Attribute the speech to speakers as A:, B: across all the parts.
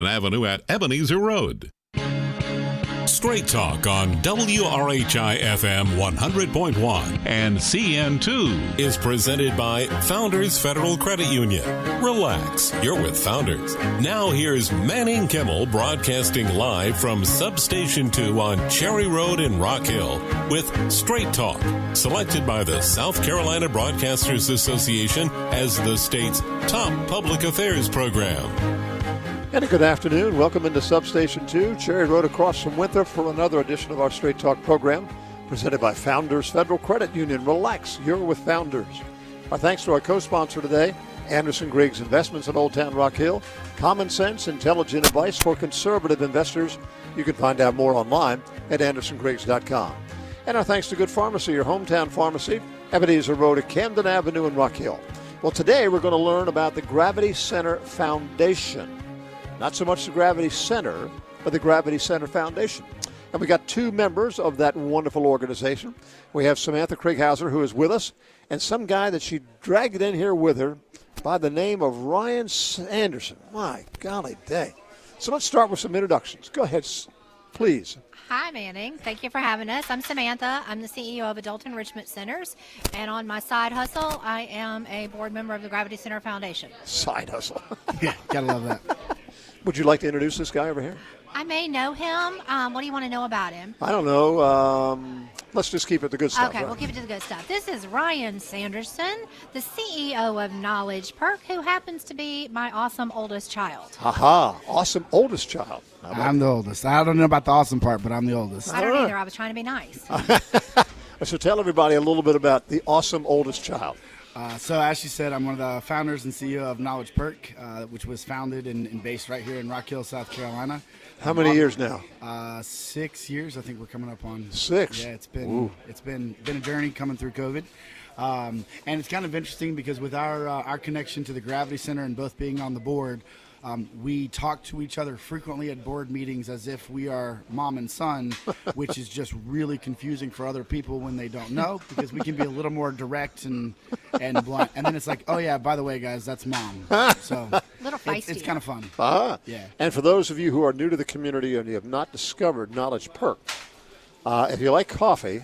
A: Avenue at Ebenezer Road. Straight Talk on WRHI FM 100.1 and CN2 is presented by Founders Federal Credit Union. Relax, you're with Founders. Now here's Manning Kimmel broadcasting live from Substation 2 on Cherry Road in Rock Hill with Straight Talk, selected by the South Carolina Broadcasters Association as the state's top public affairs program.
B: And a good afternoon. Welcome into Substation 2, Cherry Road across from Winthrop for another edition of our Straight Talk program presented by Founders Federal Credit Union. Relax, you're with Founders. Our thanks to our co-sponsor today, Anderson Griggs Investments in Old Town Rock Hill. Common sense, intelligent advice for conservative investors. You can find out more online at andersongriggs.com. And our thanks to Good Pharmacy, your hometown pharmacy, Ebenezer Road at Camden Avenue in Rock Hill. Well, today we're going to learn about the Gravity Center Foundation. Not so much the Gravity Center, but the Gravity Center Foundation. And we got two members of that wonderful organization. We have Samantha Krieghauser, who is with us, and some guy that she dragged in here with her by the name of Ryan Sanderson. My golly day. So let's start with some introductions. Go ahead, please.
C: Hi, Manning. Thank you for having us. I'm Samantha. I'm the CEO of Adult Enrichment Centers. And on my side hustle, I am a board member of the Gravity Center Foundation.
B: Side hustle.
D: Yeah, gotta love that.
B: Would you like to introduce this guy over here?
C: I may know him. What do you want to know about him?
B: I don't know. Let's just keep it the good stuff.
C: Okay,
B: right?
C: we'll keep it to the good stuff. This is Ryan Sanderson, the CEO of Knowledge Perk, who happens to be my awesome oldest child.
B: Aha, awesome oldest child.
D: I'm the oldest. I don't know about the awesome part, but I'm the oldest.
C: I don't either. I was trying to be nice.
B: So tell everybody a little bit about the awesome oldest child.
D: So as she said, I'm one of the founders and CEO of Knowledge Perk, which was founded and based right here in Rock Hill, South Carolina.
B: How many years now?
D: 6 years. I think we're coming up on
B: 6.
D: Yeah, it's been a journey coming through COVID, and it's kind of interesting because with our connection to the Gravity Center and both being on the board. We talk to each other frequently at board meetings as if we are mom and son, which is just really confusing for other people when they don't know, because we can be a little more direct and blunt. And then it's like, oh, yeah, by the way, guys, that's mom. So
C: Little feisty.
D: it's kind of fun.
B: Yeah. And for those of you who are new to the community and you have not discovered Knowledge Perk, if you like coffee,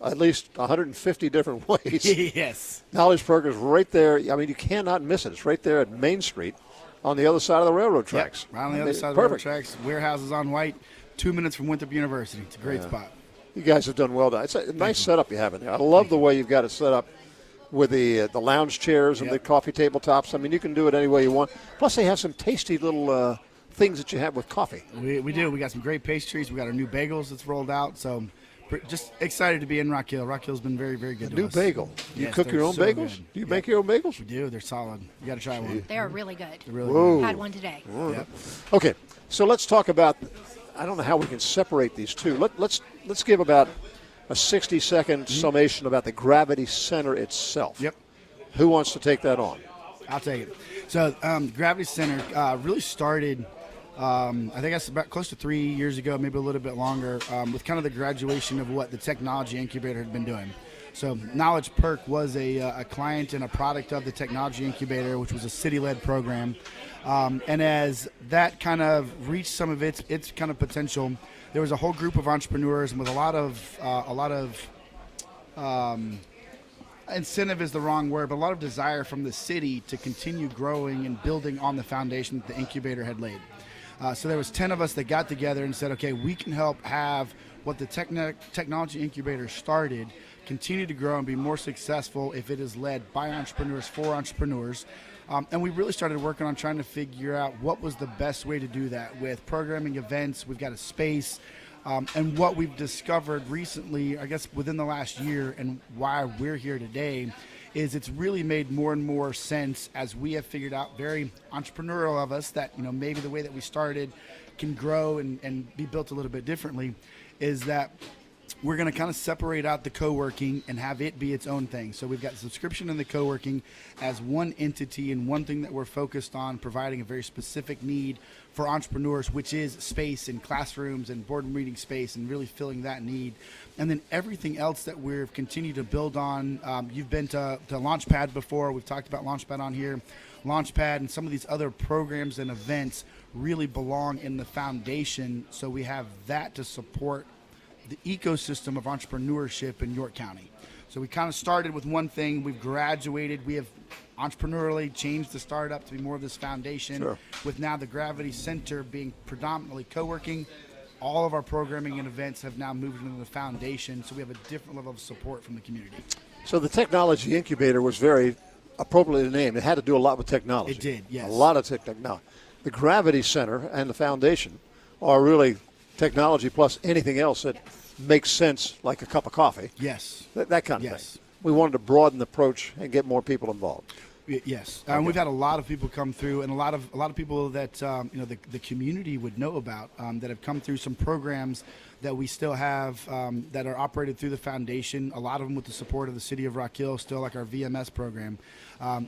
B: at least 150 different ways.
D: Yes.
B: Knowledge Perk is right there. I mean, you cannot miss it. It's right there at Main Street. On the other side of the railroad tracks.
D: Yep, right on the other side of the railroad tracks. Warehouses on White, 2 minutes from Winthrop University. It's a great spot.
B: You guys have done well done. It's a nice setup you have in there. I love the way you've got it set up with the lounge chairs and the coffee tabletops. I mean, you can do it any way you want. Plus, they have some tasty little things that you have with coffee.
D: We do. We got some great pastries. We got our new bagels that's rolled out. So just excited to be in Rock Hill. Rock Hill's been very, very good to us.
B: New bagel. You cook your own
D: so
B: bagels?
D: good.
B: Do you make your own bagels?
D: We do. They're solid. You got to try one.
C: They are really good.
D: They're really
B: Whoa.
D: good.
C: Had one today.
D: Yep.
B: Okay, so let's talk about. I don't know how we can separate these two. Let's give about a 60-second summation about the Gravity Center itself.
D: Yep.
B: Who wants to take that on?
D: I'll take it. So Gravity Center really started, I think that's about close to 3 years ago, maybe a little bit longer, with kind of the graduation of what the technology incubator had been doing. So Knowledge Perk was a client and a product of the technology incubator, which was a city-led program. And as that kind of reached some of its kind of potential, there was a whole group of entrepreneurs and with a lot of incentive is the wrong word, but a lot of desire from the city to continue growing and building on the foundation that the incubator had laid. So there was 10 of us that got together and said, okay, we can help have what the technology incubator started continue to grow and be more successful if it is led by entrepreneurs for entrepreneurs. And we really started working on trying to figure out what was the best way to do that with programming events. We've got a space. And what we've discovered recently, I guess within the last year and why we're here today, is it's really made more and more sense as we have figured out, very entrepreneurial of us, that maybe the way that we started can grow and be built a little bit differently, is that we're going to kind of separate out the co-working and have it be its own thing. So we've got subscription and the co-working as one entity and one thing that we're focused on providing a very specific need for entrepreneurs, which is space and classrooms and board meeting space and really filling that need. And then everything else that we've continued to build on. You've been to Launchpad before. We've talked about Launchpad on here. Launchpad and some of these other programs and events really belong in the foundation, so we have that to support the ecosystem of entrepreneurship in York County. So we kind of started with one thing. We've graduated. We have entrepreneurially changed the startup to be more of this foundation.
B: Sure.
D: With now the Gravity Center being predominantly co-working. All of our programming and events have now moved into the foundation, so we have a different level of support from the community.
B: So the technology incubator was very appropriately named. It had to do a lot with technology.
D: It did, yes.
B: A lot of technology. Now, the Gravity Center and the foundation are really technology plus anything else that makes sense, like a cup of coffee.
D: Yes.
B: That kind of
D: Yes.
B: thing. We wanted to broaden the approach and get more people involved.
D: Yes,
B: Okay.
D: we've had a lot of people come through, and a lot of people that the community would know about that have come through some programs that we still have that are operated through the foundation. A lot of them with the support of the city of Rock Hill, still like our VMS program.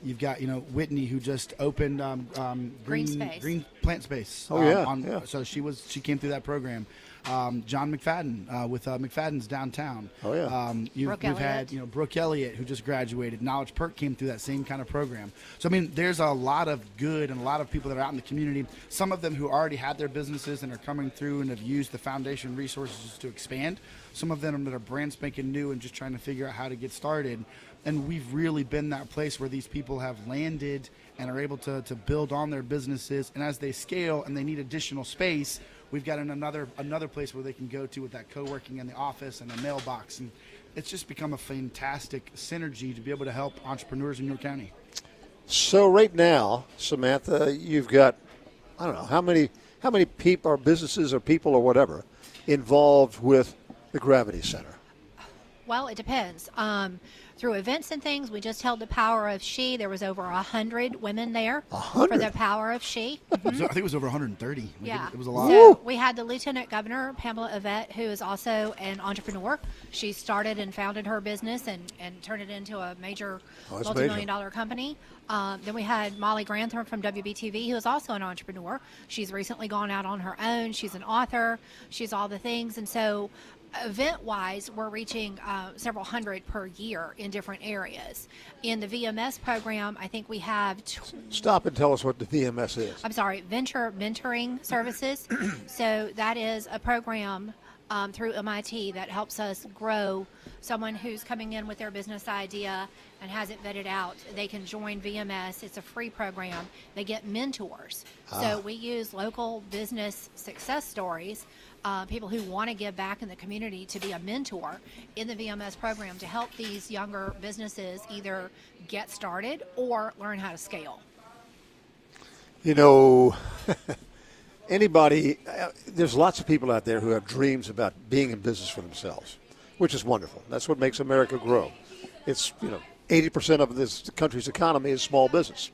D: You've got Whitney, who just opened Green Plant Space.
B: Oh yeah.
D: So she came through that program. John McFadden with McFadden's downtown.
B: Oh yeah.
C: Brooke
D: We've
C: Elliott.
D: had Brooke Elliott, who just graduated. Knowledge Perk came through that same kind of program. So I mean, there's a lot of good and a lot of people that are out in the community. Some of them who already had their businesses and are coming through and have used the foundation resources to expand. Some of them that are brand spanking new and just trying to figure out how to get started. And we've really been that place where these people have landed and are able to build on their businesses. And as they scale and they need additional space, we've got another place where they can go to with that co-working in the office and a mailbox. And it's just become a fantastic synergy to be able to help entrepreneurs in York County.
B: So right now, Samantha, you've got, I don't know, how many people or businesses or people or whatever involved with the Gravity Center?
C: Well, it depends. Through events and things, we just held the Power of She. There was over 100 women there
B: 100?
C: for the Power of She.
D: So I think it was over 130.
C: Yeah.
D: It was a lot.
C: So we had the Lieutenant Governor, Pamela Yvette, who is also an entrepreneur. She started and founded her business and turned it into a major
B: that's
C: multi-million-dollar company. Then we had Molly Grantham from WBTV, who is also an entrepreneur. She's recently gone out on her own. She's an author. She's all the things. And so event-wise, we're reaching several hundred per year in different areas. In the VMS program, I think we have...
B: Stop and tell us what the VMS is.
C: I'm sorry, Venture Mentoring Services. So that is a program through MIT that helps us grow someone who's coming in with their business idea and has it vetted out. They can join VMS. It's a free program. They get mentors. So we use local business success stories, people who want to give back in the community, to be a mentor in the VMS program to help these younger businesses either get started or learn how to scale.
B: Anybody, there's lots of people out there who have dreams about being in business for themselves, which is wonderful. That's what makes America grow. It's, 80% of this country's economy is small business.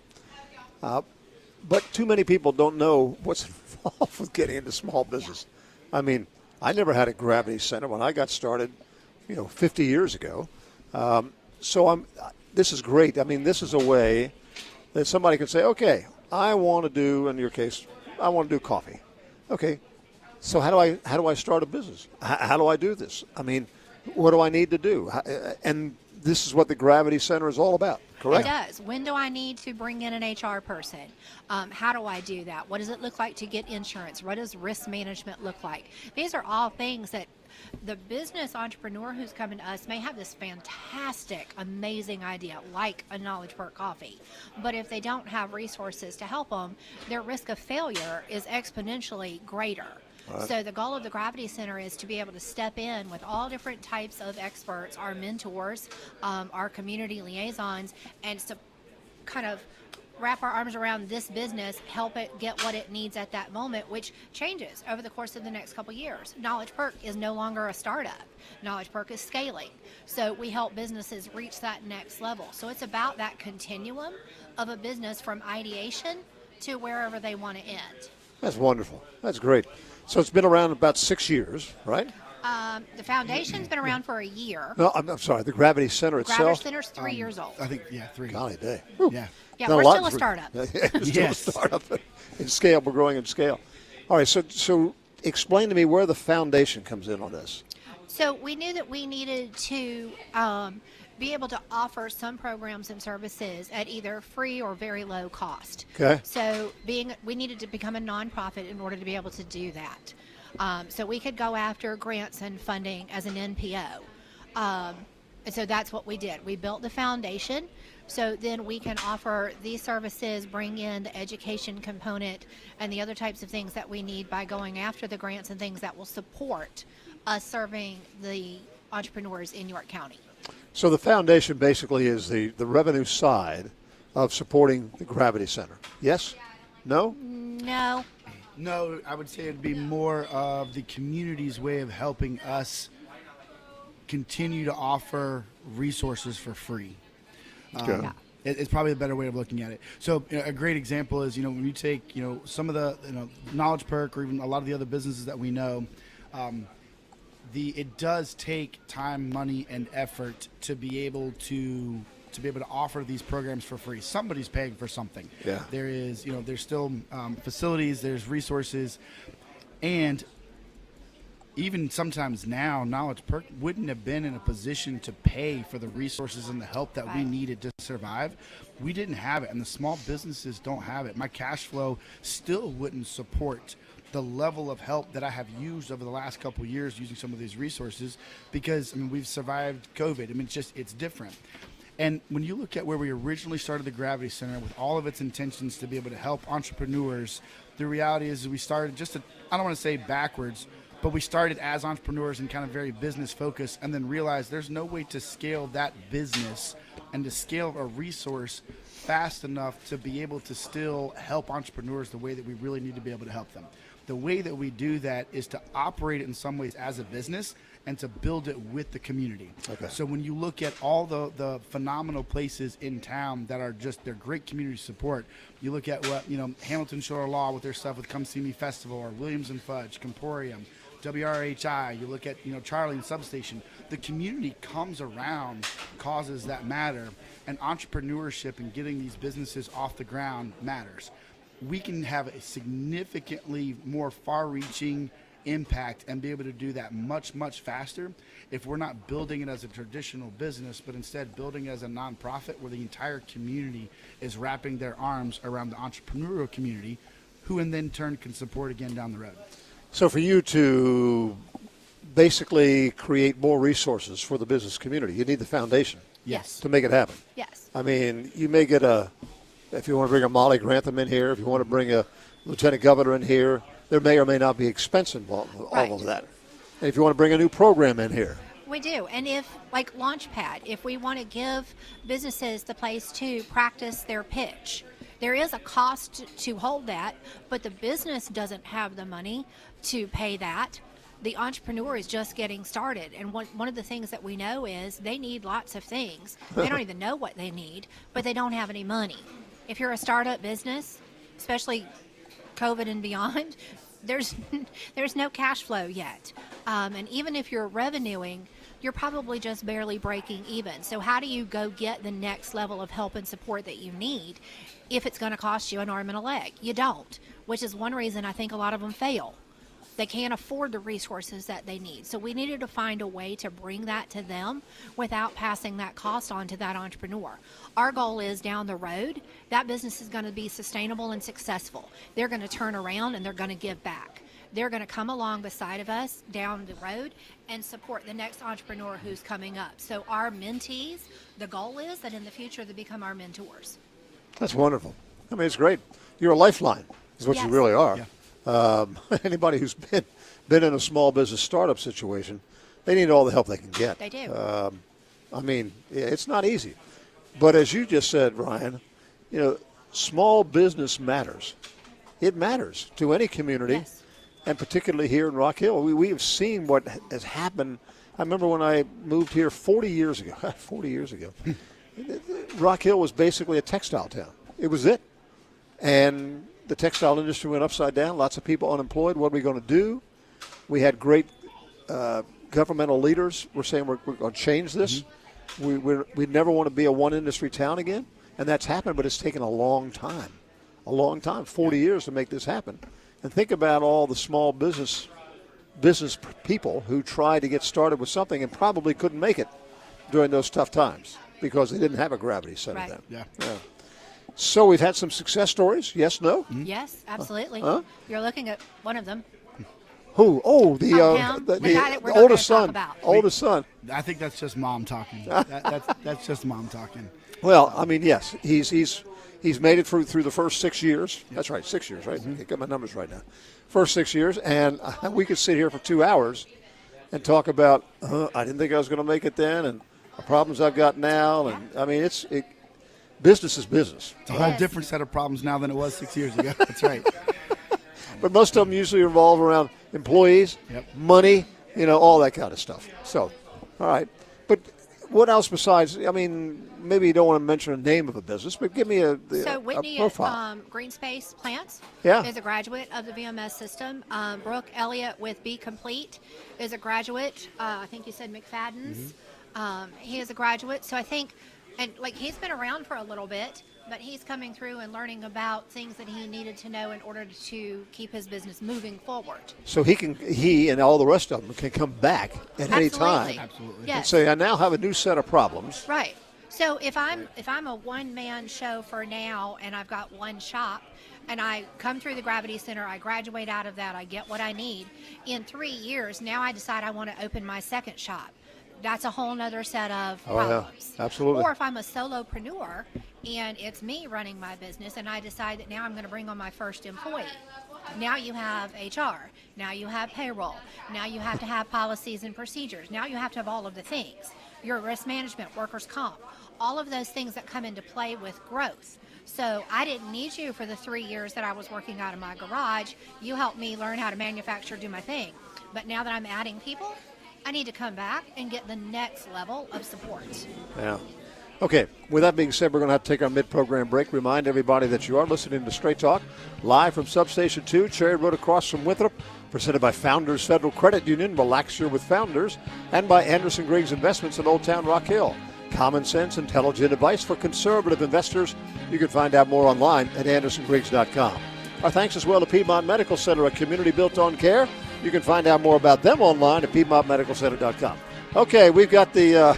B: But too many people don't know what's involved with getting into small business. I mean, I never had a Gravity Center when I got started, 50 years ago. This is great. I mean, this is a way that somebody can say, okay, I want to do, in your case, I want to do coffee. Okay, so how do I start a business? How do I do this? I mean, what do I need to do? And this is what the Gravity Center is all about, correct?
C: It does. When do I need to bring in an HR person? How do I do that? What does it look like to get insurance? What does risk management look like? These are all things that the business entrepreneur who's coming to us may have this fantastic, amazing idea, like a Knowledge Perk coffee. But if they don't have resources to help them, their risk of failure is exponentially greater. Right. So the goal of the Gravity Center is to be able to step in with all different types of experts, our mentors, our community liaisons, and to kind of wrap our arms around this business, help it get what it needs at that moment, which changes over the course of the next couple years. Knowledge Perk is no longer a startup. Knowledge Perk is scaling. So we help businesses reach that next level. So it's about that continuum of a business from ideation to wherever they want to end.
B: That's wonderful. That's great. So it's been around about 6 years, right?
C: The foundation's been around for a year.
B: No, I'm sorry. The Gravity Center itself?
C: Gravity Center's 3 years old.
D: I think, 3.
B: Golly day.
D: Yeah.
C: Yeah,
B: Not
C: we're
B: a lot
C: still a startup.
B: It's still
D: Yes.
B: a startup in scale. We're growing in scale. All right, so explain to me where the foundation comes in on this.
C: So we knew that we needed to be able to offer some programs and services at either free or very low cost.
B: Okay.
C: So we needed to become a nonprofit in order to be able to do that. So we could go after grants and funding as an NPO. And so that's what we did. We built the foundation so then we can offer these services, bring in the education component and the other types of things that we need by going after the grants and things that will support us serving the entrepreneurs in York County.
B: So the foundation basically is the revenue side of supporting the Gravity Center. Yes? No?
C: No.
D: No, I would say it'd be more of the community's way of helping us continue to offer resources for free.
B: Okay.
D: It's probably a better way of looking at it. So a great example is, when you take, some of the, Knowledge Perk or even a lot of the other businesses that we know, it does take time, money, and effort to be able to offer these programs for free. Somebody's paying for something.
B: Yeah.
D: There is, there's still facilities, there's resources, and even sometimes now, Knowledge Perk wouldn't have been in a position to pay for the resources and the help that we needed to survive. We didn't have it, and the small businesses don't have it. My cash flow still wouldn't support the level of help that I have used over the last couple of years using some of these resources because, we've survived COVID. It's different. And when you look at where we originally started the Gravity Center with all of its intentions to be able to help entrepreneurs, the reality is we started I don't want to say backwards, but we started as entrepreneurs and kind of very business focused and then realized there's no way to scale that business and to scale a resource fast enough to be able to still help entrepreneurs the way that we really need to be able to help them. The way that we do that is to operate it in some ways as a business and to build it with the community. Okay. So when you look at all the phenomenal places in town that are they're great community support, you look at what, Hamilton Shore Law with their stuff with Come See Me Festival or Williams and Fudge, Comporium, WRHI, you look at, Charlie and Substation, the community comes around causes that matter, and entrepreneurship and getting these businesses off the ground matters. We can have a significantly more far-reaching impact and be able to do that much, much faster if we're not building it as a traditional business, but instead building it as a nonprofit where the entire community is wrapping their arms around the entrepreneurial community, who in then turn can support again down the road.
B: So for you to basically create more resources for the business community, you need the foundation.
C: Yes.
B: To make it happen.
C: Yes.
B: You may get if you want to bring a Molly Grantham in here, if you want to bring a lieutenant governor in here, there may or may not be expense involved with all of that. And if you want to bring a new program in here.
C: We do. And if, like Launchpad, if we want to give businesses the place to practice their pitch, there is a cost to hold that, but the business doesn't have the money to pay that. The entrepreneur is just getting started. And one of the things that we know is they need lots of things. They don't even know what they need, but they don't have any money. If you're a startup business, especially COVID and beyond, there's no cash flow yet. And even if you're revenuing, you're probably just barely breaking even. So how do you go get the next level of help and support that you need if it's going to cost you an arm and a leg? You don't, which is one reason I think a lot of them fail. They can't afford the resources that they need. So we needed to find a way to bring that to them without passing that cost on to that entrepreneur. Our goal is down the road, that business is going to be sustainable and successful. They're going to turn around and they're going to give back. They're going to come along beside of us down the road and support the next entrepreneur who's coming up. So our mentees, the goal is that in the future they become our mentors.
B: That's wonderful. It's great. You're a lifeline is what you really are. Yeah. Anybody who's been in a small business startup situation, they need all the help they can get.
C: They do.
B: It's not easy. But as you just said, Ryan, small business matters. It matters to any community.
C: Yes. And
B: particularly here in Rock Hill. We have seen what has happened. I remember when I moved here 40 years ago. Rock Hill was basically a textile town. It was it. And the textile industry went upside down. Lots of people unemployed. What are we going to do? We had great governmental leaders were saying we're going to change this. Mm-hmm. We never want to be a one-industry town again. And that's happened, but it's taken a long time. 40 years to make this happen. And think about all the small business people who tried to get started with something and probably couldn't make it. during those tough times because they didn't have a gravity center
C: Right.
B: then.
D: Yeah.
B: So we've had some success stories. Yes, no?
C: Yes, absolutely.
B: Huh?
C: You're looking at one of them.
B: Who? Oh, the
C: him.
B: the,
C: The guy that we're
B: the
C: not
B: oldest
C: gonna talk
B: son.
C: about.
B: Oldest son.
D: I think that's just mom talking. That's just mom talking.
B: Well, I mean, yes, he's made it through the first 6 years. That's right, 6 years, right? I got my numbers right now. First 6 years, and we could sit here for 2 hours and talk about. I didn't think I was going to make it then, and the problems I've got now, and I mean, business is business.
D: It's a whole different set of problems now than it was 6 years ago. That's right.
B: But most of them usually revolve around employees, money, all that kind of stuff. So, all right. But what else besides, I mean, maybe you don't want to mention a name of a business, but give me a
C: Whitney
B: profile.
C: at Green Space Plants
B: Yeah.
C: is a graduate of the VMS system. Brooke Elliott with Be Complete is a graduate. I think you said McFadden's. He is a graduate. So I think, and like he's been around for a little bit, but he's coming through and learning about things that he needed to know in order to keep his business moving forward.
B: So he and all the rest of them can come back at any time
D: Absolutely.
C: Yes.
B: and say, I now have a new set of problems.
C: Right. So if I'm a one-man show for now and I've got one shop and I come through the Gravity Center, I graduate out of that, I get what I need. In 3 years, now I decide I want to open my second shop. That's a whole nother set of problems.
B: Yeah, absolutely.
C: Or if I'm a solopreneur and it's me running my business and I decide that now I'm going to bring on my first employee. Now you have HR. Now you have payroll. Now you have to have policies and procedures. Now you have to have all of the things. Your risk management, workers' comp, all of those things that come into play with growth. So I didn't need you for the 3 years that I was working out of my garage. You helped me learn how to manufacture, do my thing. But now that I'm adding people, I need to come back and get the next level of support.
B: Yeah. Okay, with that being said, we're going to have to take our mid-program break. Remind everybody that you are listening to Straight Talk, live from Substation 2, Cherry Road across from Winthrop, presented by Founders Federal Credit Union, Relax Your with Founders, and by Anderson Griggs Investments in Old Town Rock Hill. Common sense, intelligent advice for conservative investors. You can find out more online at andersongriggs.com. Our thanks as well to Piedmont Medical Center, a community built on care. You can find out more about them online at PiedmontMedicalCenter.com. Okay, we've got the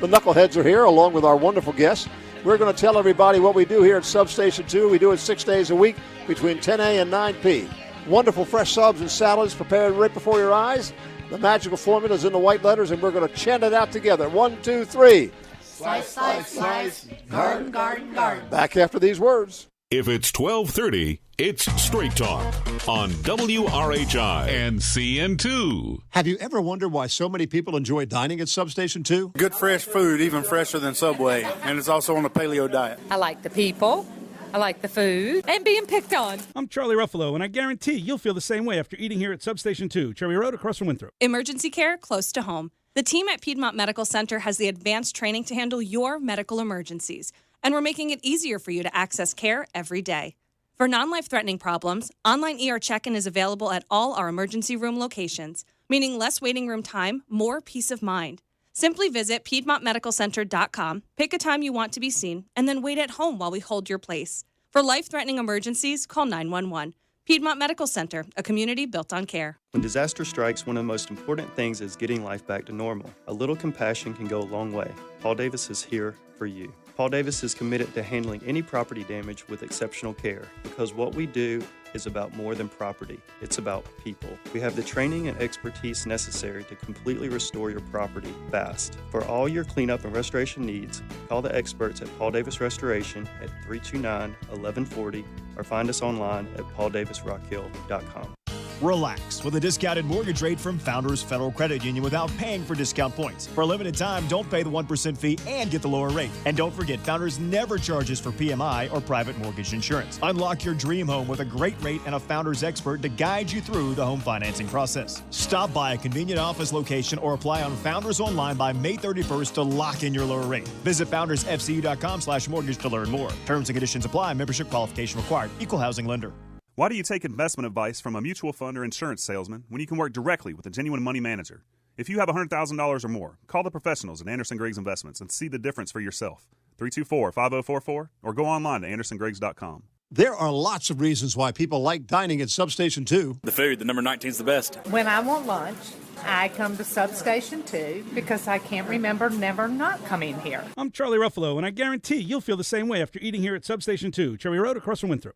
B: knuckleheads are here along with our wonderful guests. We're going to tell everybody what we do here at Substation 2. We do it 6 days a week between 10 a and 9 p. Wonderful fresh subs and salads prepared right before your eyes. The magical formula is in the white letters, and we're going to chant it out together. 1, 2, 3.
C: Slice, slice, slice. Garden, garden, garden.
B: Back after these words.
A: If it's 12:30, it's Straight Talk on WRHI and CN2.
B: Have you ever wondered why so many people enjoy dining at Substation 2?
E: Good fresh food, even fresher than Subway, and it's also on the paleo diet.
F: I like the people, I like the food, and being picked on.
G: I'm Charlie Ruffalo, and I guarantee you'll feel the same way after eating here at Substation 2, Cherry Road across from Winthrop.
H: Emergency care close to home. The team at Piedmont Medical Center has the advanced training to handle your medical emergencies, and we're making it easier for you to access care every day. For non-life-threatening problems, online ER check-in is available at all our emergency room locations, meaning less waiting room time, more peace of mind. Simply visit PiedmontMedicalCenter.com, pick a time you want to be seen, and then wait at home while we hold your place. For life-threatening emergencies, call 911. Piedmont Medical Center, a community built on care.
I: When disaster strikes, one of the most important things is getting life back to normal. A little compassion can go a long way. Paul Davis is here for you. Paul Davis is committed to handling any property damage with exceptional care because what we do is about more than property. It's about people. We have the training and expertise necessary to completely restore your property fast. For all your cleanup and restoration needs, call the experts at Paul Davis Restoration at 329-1140 or find us online at pauldavisrockhill.com.
J: Relax with a discounted mortgage rate from Founders Federal Credit Union without paying for discount points. For a limited time, don't pay the 1% fee and get the lower rate. And don't forget, Founders never charges for PMI or private mortgage insurance. Unlock your dream home with a great rate and a Founders expert to guide you through the home financing process. Stop by a convenient office location or apply on Founders online by May 31st to lock in your lower rate. Visit foundersfcu.com/mortgage to learn more. Terms and conditions apply. Membership qualification required. Equal housing lender.
K: Why do you take investment advice from a mutual fund or insurance salesman when you can work directly with a genuine money manager? If you have $100,000 or more, call the professionals at Anderson Griggs Investments and see the difference for yourself. 324-5044 or go online to andersongriggs.com.
B: There are lots of reasons why people like dining at Substation 2.
E: The food, the number 19 is the best.
F: When I want lunch, I come to Substation 2 because I can't remember never not coming here.
G: I'm Charlie Ruffalo, and I guarantee you'll feel the same way after eating here at Substation 2, Cherry Road, across from Winthrop.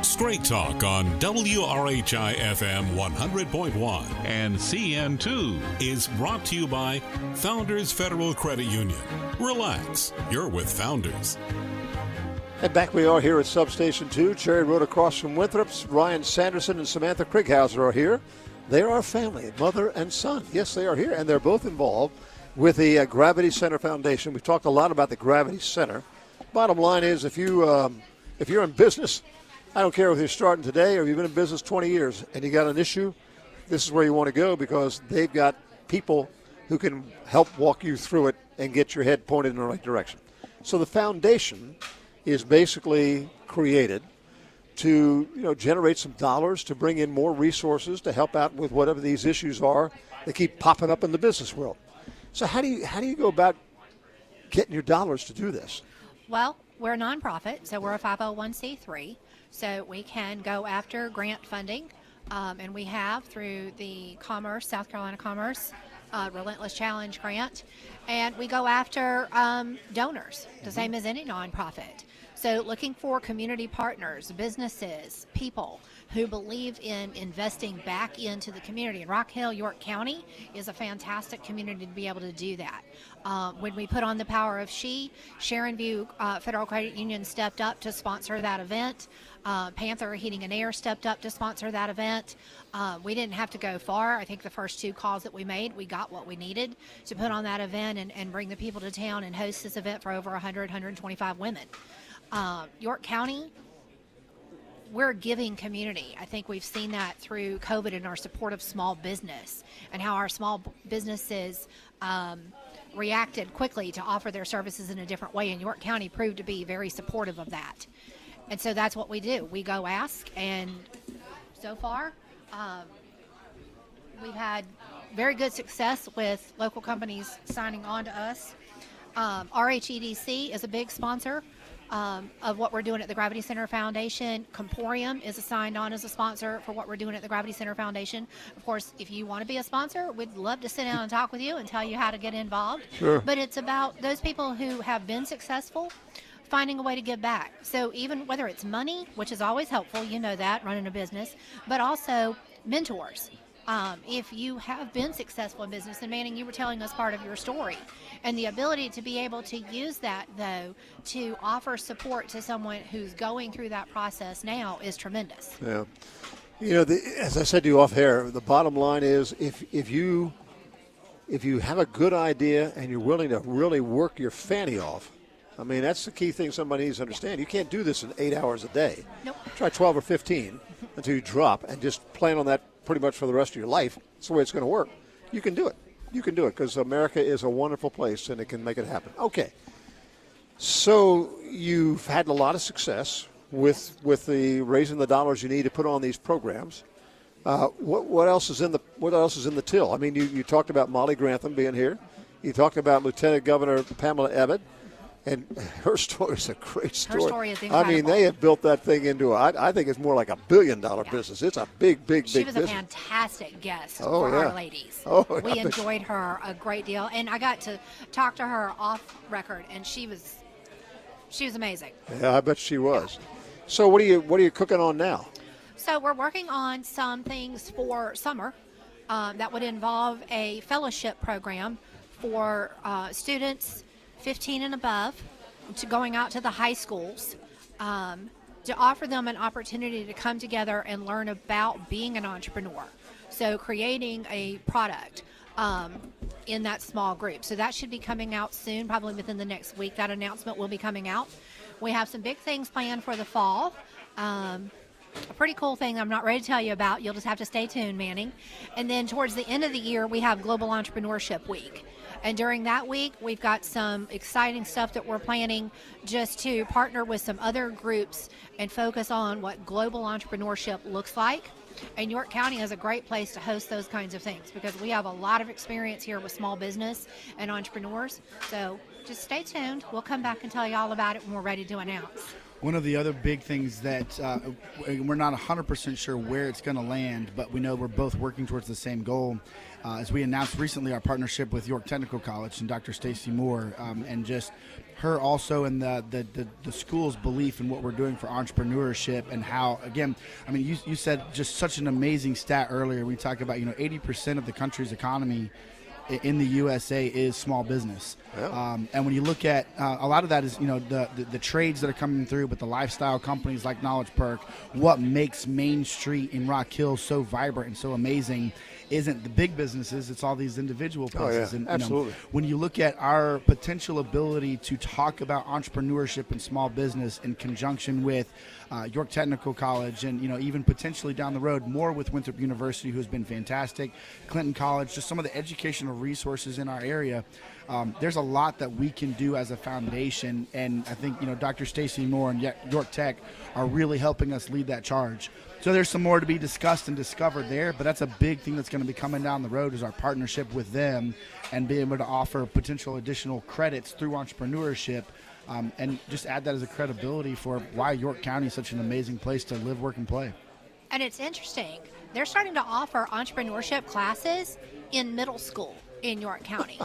A: Straight Talk on WRHI FM 100.1 and CN2 is brought to you by Founders Federal Credit Union. Relax, you're with Founders.
B: And back we are here at Substation 2, Cherry Road across from Winthrop's. Ryan Sanderson and Samantha Krieghauser are here. They are a family, mother and son. Yes, they are here, and they're both involved with the Gravity Center Foundation. We've talked a lot about the Gravity Center. Bottom line is, if you're in business, I don't care if you're starting today or you've been in business 20 years and you got an issue, this is where you want to go because they've got people who can help walk you through it and get your head pointed in the right direction. So the foundation is basically created to generate some dollars to bring in more resources to help out with whatever these issues are that keep popping up in the business world. So how do you go about getting your dollars to do this?
C: Well, we're a nonprofit, so we're a 501c3. So we can go after grant funding, and we have through the South Carolina Commerce Relentless Challenge grant, and we go after donors, the same as any nonprofit. So looking for community partners, businesses, people who believe in investing back into the community. And Rock Hill, York County is a fantastic community to be able to do that. When we put on the Power of She, Sharon View Federal Credit Union stepped up to sponsor that event. Panther Heating and Air stepped up to sponsor that event. We didn't have to go far. I think the first 2 calls that we made, we got what we needed to put on that event and bring the people to town and host this event for over 125 women. York County, we're a giving community. I think we've seen that through COVID and our support of small business and how our small businesses reacted quickly to offer their services in a different way. And York County proved to be very supportive of that. And so that's what we do. We go ask, and so far we've had very good success with local companies signing on to us. RHEDC is a big sponsor of what we're doing at the Gravity Center Foundation. Comporium is signed on as a sponsor for what we're doing at the Gravity Center Foundation. Of course, if you want to be a sponsor, we'd love to sit down and talk with you and tell you how to get involved.
B: Sure.
C: But it's about those people who have been successful finding a way to give back. So even whether it's money, which is always helpful, you know that, running a business, but also mentors. If you have been successful in business, and Manning, you were telling us part of your story, and the ability to be able to use that, though, to offer support to someone who's going through that process now is tremendous.
B: Yeah. As I said to you off air, the bottom line is if you have a good idea and you're willing to really work your fanny off, I mean, that's the key thing somebody needs to understand. You can't do this in 8 hours a day.
C: Nope.
B: Try 12 or 15 until you drop and just plan on that pretty much for the rest of your life. That's the way it's going to work. You can do it. You can do it because America is a wonderful place and it can make it happen. Okay. So you've had a lot of success with the raising the dollars you need to put on these programs. What else is in the till? I mean, you talked about Molly Grantham being here. You talked about Lieutenant Governor Pamela Abbott. And her story is a great story.
C: Her story is incredible.
B: I mean, they have built that thing into I think it's more like $1 billion business. It's a big business.
C: She was a fantastic guest for our ladies. We enjoyed her a great deal. And I got to talk to her off record, and she was amazing.
B: Yeah, I bet she was. Yeah. So what are you cooking on now?
C: So we're working on some things for summer that would involve a fellowship program for students 15 and above, to going out to the high schools to offer them an opportunity to come together and learn about being an entrepreneur. So creating a product in that small group. So that should be coming out soon, probably within the next week. That announcement will be coming out. We have some big things planned for the fall. A pretty cool thing I'm not ready to tell you about. You'll just have to stay tuned, Manning. And then towards the end of the year, we have Global Entrepreneurship Week. And during that week, we've got some exciting stuff that we're planning just to partner with some other groups and focus on what global entrepreneurship looks like. And York County is a great place to host those kinds of things because we have a lot of experience here with small business and entrepreneurs. So just stay tuned. We'll come back and tell you all about it when we're ready to announce.
D: One of the other big things that we're not 100% sure where it's going to land, but we know we're both working towards the same goal. As we announced recently our partnership with York Technical College and Dr. Stacy Moore, and just her also and the school's belief in what we're doing for entrepreneurship and how, again, I mean, you said just such an amazing stat earlier. We talk about, 80% of the country's economy in the USA is small business. Yeah. And when you look at a lot of that is, the trades that are coming through, but the lifestyle companies like Knowledge Perk, what makes Main Street in Rock Hill so vibrant and so amazing isn't the big businesses, it's all these individual places.
B: Oh, yeah.
D: And
B: absolutely.
D: When you look at our potential ability to talk about entrepreneurship and small business in conjunction with York Technical College and, even potentially down the road more with Winthrop University, who has been fantastic, Clinton College, just some of the educational resources in our area, there's a lot that we can do as a foundation. And I think, Dr. Stacy Moore and York Tech are really helping us lead that charge. So there's some more to be discussed and discovered there, but that's a big thing that's going to be coming down the road is our partnership with them and being able to offer potential additional credits through entrepreneurship, and just add that as a credibility for why York County is such an amazing place to live, work, and play.
C: And it's interesting. They're starting to offer entrepreneurship classes in middle school in York County.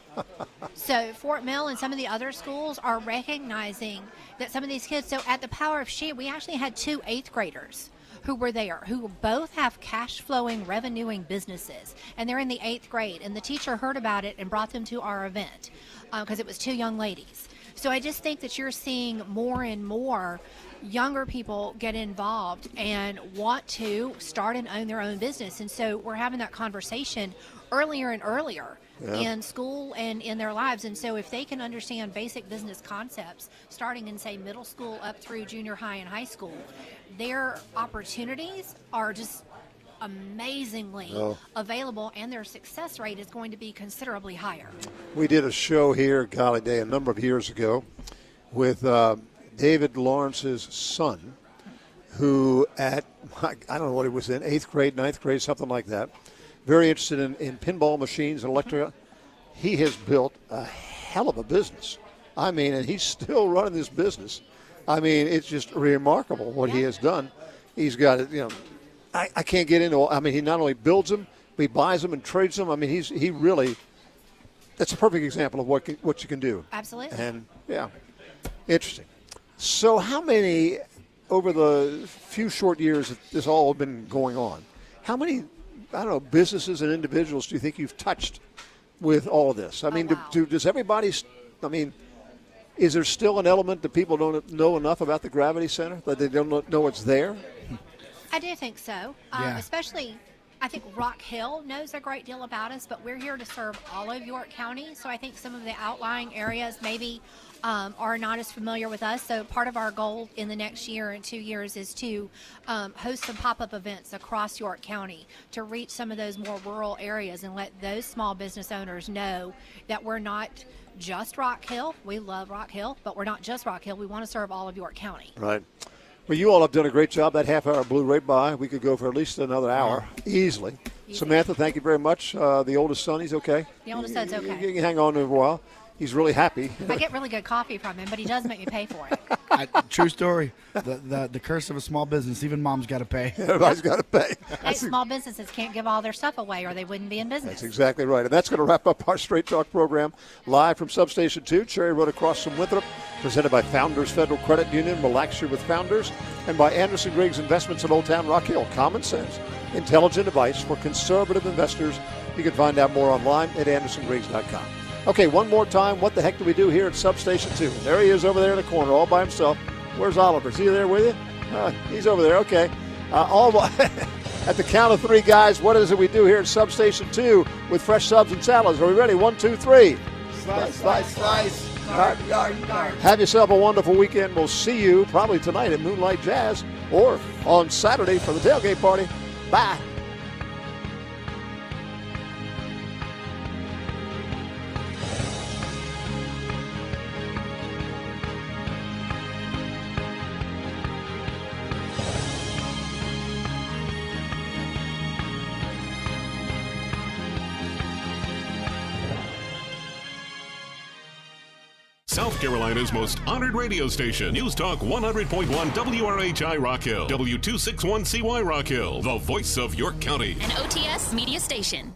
C: So Fort Mill and some of the other schools are recognizing that some of these kids, so at the Power of She, we actually had 2 8th graders who were there, who both have cash flowing, revenuing businesses, and they're in the 8th grade, and the teacher heard about it and brought them to our event because it was 2 young ladies. So I just think that you're seeing more and more younger people get involved and want to start and own their own business, and so we're having that conversation earlier and earlier. Yeah. In school and in their lives. And so if they can understand basic business concepts starting in, say, middle school up through junior high and high school, their opportunities are just amazingly available, and their success rate is going to be considerably higher. We did a show here, golly day, a number of years ago with David Lawrence's son, who I don't know what he was in, 8th grade, 9th grade, something like that. Very interested in pinball machines and electric. He has built a hell of a business. I mean, and he's still running this business. I mean, it's just remarkable what he has done. He's got it, I can't get into, he not only builds them, but he buys them and trades them. I mean, he really, that's a perfect example of what you can do. Absolutely. And, yeah, interesting. So how many, over the few short years that this all has been going on, how many, businesses and individuals do you think you've touched with all of this? I mean, does everybody, is there still an element that people don't know enough about the Gravity Center, that they don't know it's there? I do think so. Especially, I think Rock Hill knows a great deal about us, but we're here to serve all of York County. So I think some of the outlying areas maybe are not as familiar with us. So part of our goal in the next year and 2 years is to host some pop-up events across York County to reach some of those more rural areas and let those small business owners know that we're not just Rock Hill. We love Rock Hill, but we're not just Rock Hill. We want to serve all of York County. Right. Well, you all have done a great job. That half hour blew right by. We could go for at least another hour, easily. Samantha, thank you very much. The oldest son, he's okay? The oldest son's okay. You can hang on to him a while. He's really happy. I get really good coffee from him, but he does make me pay for it. True story. The curse of a small business, even mom's got to pay. Everybody's got to pay. Hey, small businesses can't give all their stuff away or they wouldn't be in business. That's exactly right. And that's going to wrap up our Straight Talk program live from Substation 2, Cherry Road across from Winthrop, presented by Founders Federal Credit Union. Relax your with Founders. And by Anderson Griggs Investments in Old Town Rock Hill. Common sense, intelligent advice for conservative investors. You can find out more online at andersongriggs.com. Okay, one more time. What the heck do we do here at Substation 2? There he is over there in the corner all by himself. Where's Oliver? Is he there with you? He's over there. Okay. At the count of 3, guys, what is it we do here at Substation 2 with fresh subs and salads? Are we ready? 1, 2, 3. Slice, slice, slice. Guard, guard, guard. Have yourself a wonderful weekend. We'll see you probably tonight at Moonlight Jazz or on Saturday for the tailgate party. Bye.
A: South Carolina's most honored radio station. News Talk 100.1 WRHI Rock Hill, W261CY Rock Hill, the voice of York County.
L: An OTS media station.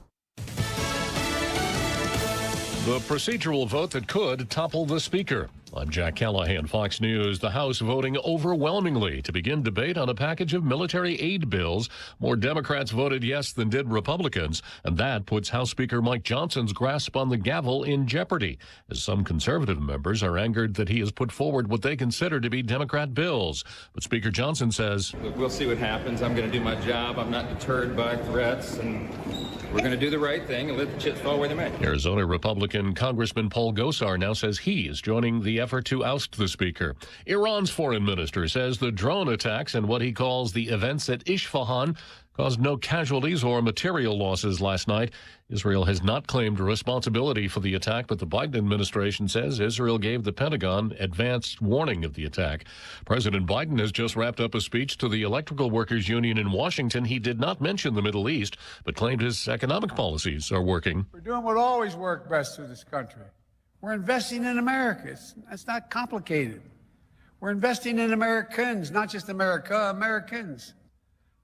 M: The procedural vote that could topple the Speaker. I'm Jack Callahan, Fox News. The House voting overwhelmingly to begin debate on a package of military aid bills. More Democrats voted yes than did Republicans, and that puts House Speaker Mike Johnson's grasp on the gavel in jeopardy, as some conservative members are angered that he has put forward what they consider to be Democrat bills. But Speaker Johnson says,
N: we'll see what happens. I'm going to do my job. I'm not deterred by threats, and we're going to do the right thing and let the chips fall where they may.
M: Arizona Republican Congressman Paul Gosar now says he is joining the effort to oust the Speaker. Iran's foreign minister says the drone attacks and what he calls the events at Isfahan caused no casualties or material losses last night. Israel has not claimed responsibility for the attack, but the Biden administration says Israel gave the Pentagon advanced warning of the attack. President Biden has just wrapped up a speech to the Electrical Workers Union in Washington. He did not mention the Middle East, but claimed his economic policies are working.
O: We're doing what always worked best for this country. We're investing in America. It's not complicated. We're investing in Americans, not just America, Americans.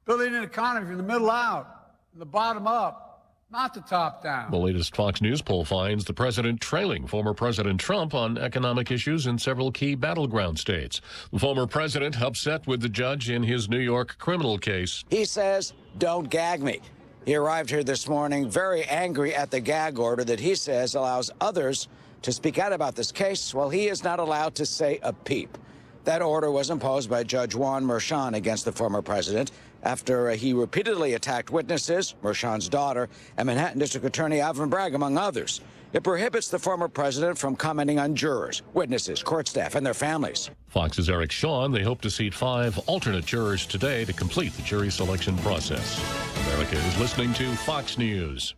O: Building an economy from the middle out, from the bottom up, not the top down.
M: The latest Fox News poll finds the president trailing former President Trump on economic issues in several key battleground states. The former president upset with the judge in his New York criminal case.
P: He says, "Don't gag me." He arrived here this morning very angry at the gag order that he says allows others to speak out about this case while he is not allowed to say a peep. That order was imposed by Judge Juan Merchan against the former president after he repeatedly attacked witnesses, Merchan's daughter, and Manhattan District Attorney Alvin Bragg, among others. It prohibits the former president from commenting on jurors, witnesses, court staff, and their families.
M: Fox's Eric Shawn, they hope to seat 5 alternate jurors today to complete the jury selection process. America is listening to Fox News.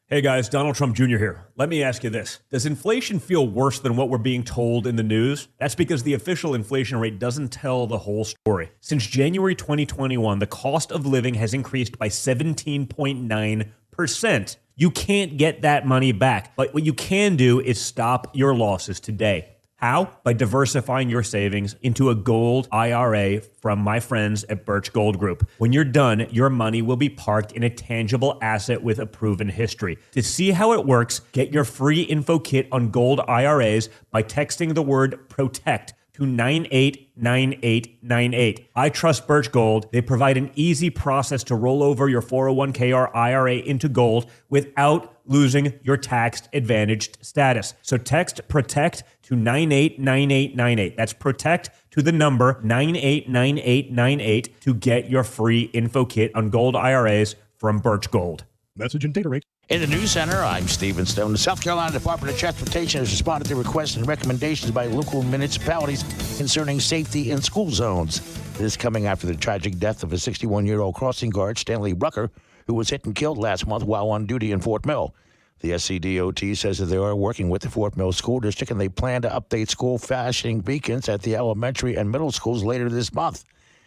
Q: Hey guys, Donald Trump Jr. here. Let me ask you this. Does inflation feel worse than what we're being told in the news? That's because the official inflation rate doesn't tell the whole story. Since January 2021, the cost of living has increased by 17.9%. You can't get that money back, but what you can do is stop your losses today. How? By diversifying your savings into a gold IRA from my friends at Birch Gold Group. When you're done, your money will be parked in a tangible asset with a proven history. To see how it works, get your free info kit on gold IRAs by texting the word PROTECT to 989898. I trust Birch Gold. They provide an easy process to roll over your 401k or IRA into gold without losing your tax advantaged status. So text PROTECT to 989898. That's PROTECT to the number 989898 to get your free info kit on gold IRAs from Birch Gold.
G: Message and data rate.
R: In the News Center, I'm Stephen Stone. The South Carolina Department of Transportation has responded to requests and recommendations by local municipalities concerning safety in school zones. This coming after the tragic death of a 61-year-old crossing guard, Stanley Rucker, who was hit and killed last month while on duty in Fort Mill. The SCDOT says that they are working with the Fort Mill School District and they plan to update school flashing beacons at the elementary and middle schools later this month.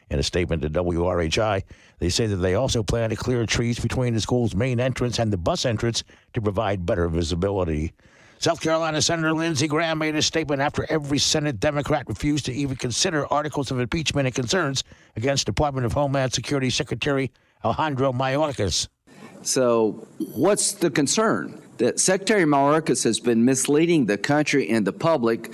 R: In a statement to WRHI, they say that they also plan to clear trees between the school's main entrance and the bus entrance to provide better visibility. South Carolina Senator Lindsey Graham made a statement after every Senate Democrat refused to even consider articles of impeachment and concerns against Department of Homeland Security Secretary Alejandro Mayorkas.
S: So what's the concern? That Secretary Mayorkas has been misleading the country and the public.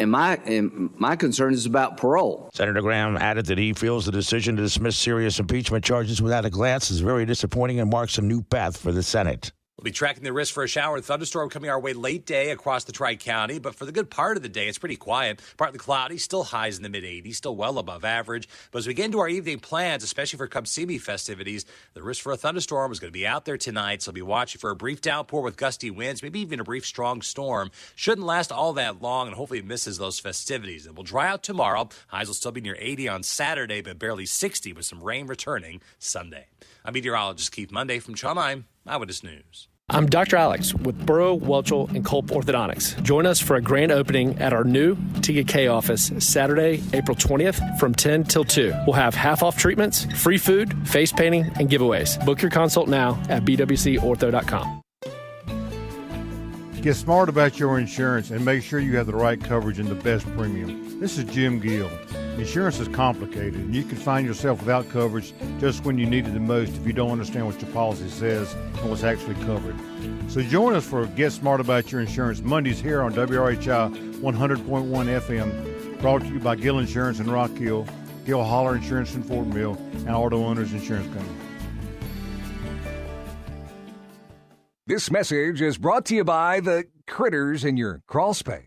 S: And my concern is about parole.
R: Senator Graham added that he feels the decision to dismiss serious impeachment charges without a glance is very disappointing and marks a new path for the Senate.
T: We'll be tracking the risk for a shower and thunderstorm coming our way late day across the Tri-County, but for the good part of the day, it's pretty quiet. Partly cloudy, still highs in the mid-80s, still well above average. But as we get into our evening plans, especially for Come See Me festivities, the risk for a thunderstorm is going to be out there tonight, so we'll be watching for a brief downpour with gusty winds, maybe even a brief strong storm. Shouldn't last all that long, and hopefully it misses those festivities. And we'll dry out tomorrow. Highs will still be near 80 on Saturday, but barely 60 with some rain returning Sunday. I'm meteorologist Keith Monday from Channel 9 Eyewitness News.
U: I'm Dr. Alex with Burrow, Welchel, and Culp Orthodontics. Join us for a grand opening at our new TK office Saturday, April 20th from 10 till 2. We'll have half-off treatments, free food, face painting, and giveaways. Book your consult now at bwcortho.com.
H: Get smart about your insurance and make sure you have the right coverage and the best premium. This is Jim Gill. Insurance is complicated, and you can find yourself without coverage just when you need it the most if you don't understand what your policy says and what's actually covered. So join us for Get Smart About Your Insurance Mondays here on WRHI 100.1 FM, brought to you by Gill Insurance in Rock Hill, Gill Holler Insurance in Fort Mill, and Auto Owners Insurance Company.
V: This message is brought to you by the critters in your crawl space.